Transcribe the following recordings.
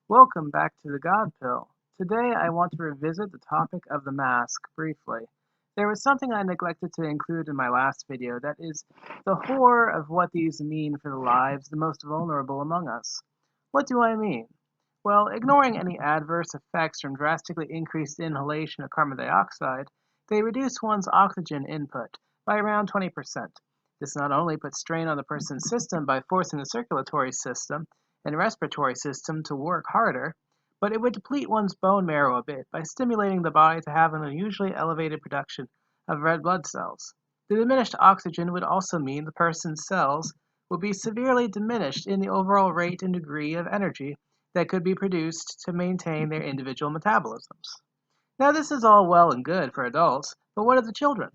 Welcome back to the God Pill. Today I want to revisit the topic of the mask briefly. There was something I neglected to include in my last video, that is, the horror of what these mean for the lives the most vulnerable among us. What do I mean? Well, ignoring any adverse effects from drastically increased inhalation of carbon dioxide, they reduce one's oxygen input by around 20%. This not only puts strain on the person's system by forcing the circulatory system and respiratory system to work harder, but it would deplete one's bone marrow a bit by stimulating the body to have an unusually elevated production of red blood cells. The diminished oxygen would also mean the person's cells would be severely diminished in the overall rate and degree of energy that could be produced to maintain their individual metabolisms. Now, this is all well and good for adults, but what of the children?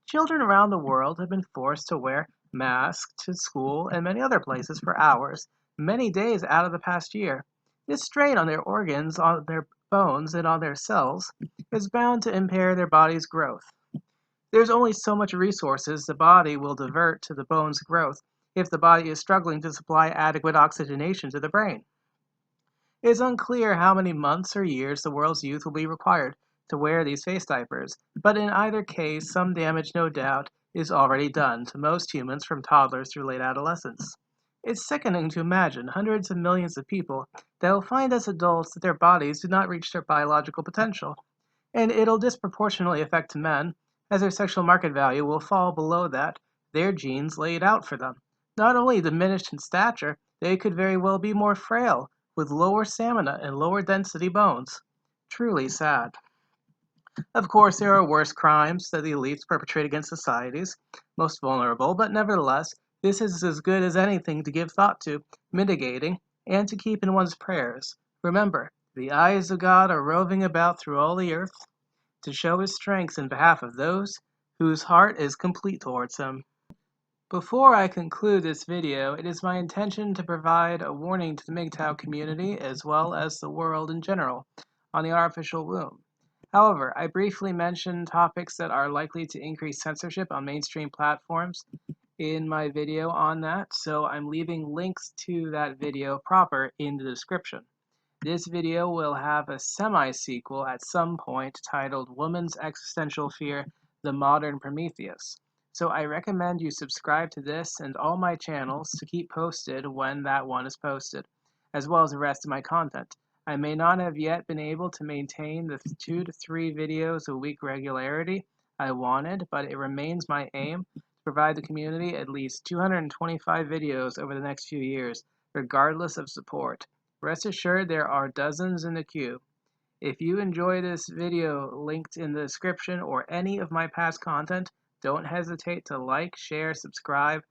Children around the world have been forced to wear masks to school and many other places for hours, many days out of the past year. This strain on their organs, on their bones, and on their cells is bound to impair their body's growth. There's only so much resources the body will divert to the bone's growth if the body is struggling to supply adequate oxygenation to the brain. It is unclear how many months or years the world's youth will be required to wear these face diapers, but in either case, some damage, no doubt, is already done to most humans from toddlers through late adolescence. It's sickening to imagine hundreds of millions of people that will find as adults that their bodies do not reach their biological potential, and it'll disproportionately affect men, as their sexual market value will fall below that their genes laid out for them. Not only diminished in stature, they could very well be more frail, with lower stamina and lower density bones. Truly sad. Of course, there are worse crimes that the elites perpetrate against societies most vulnerable, but nevertheless, this is as good as anything to give thought to, mitigating, and to keep in one's prayers. Remember, the eyes of God are roving about through all the earth to show his strength in behalf of those whose heart is complete towards him. Before I conclude this video, it is my intention to provide a warning to the MGTOW community as well as the world in general on the artificial womb. However, I briefly mentioned topics that are likely to increase censorship on mainstream platforms in my video on that, so I'm leaving links to that video proper in the description. This video will have a semi-sequel at some point titled Woman's Existential Fear: The Modern Prometheus. So I recommend you subscribe to this and all my channels to keep posted when that one is posted, as well as the rest of my content. I may not have yet been able to maintain the 2 to 3 videos a week regularity I wanted, but it remains my aim to provide the community at least 225 videos over the next few years, regardless of support. Rest assured there are dozens in the queue. If you enjoy this video linked in the description or any of my past content, don't hesitate to like, share, subscribe,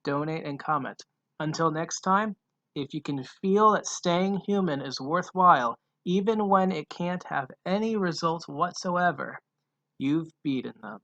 donate, and comment. Until next time, if you can feel that staying human is worthwhile, even when it can't have any results whatsoever, you've beaten them.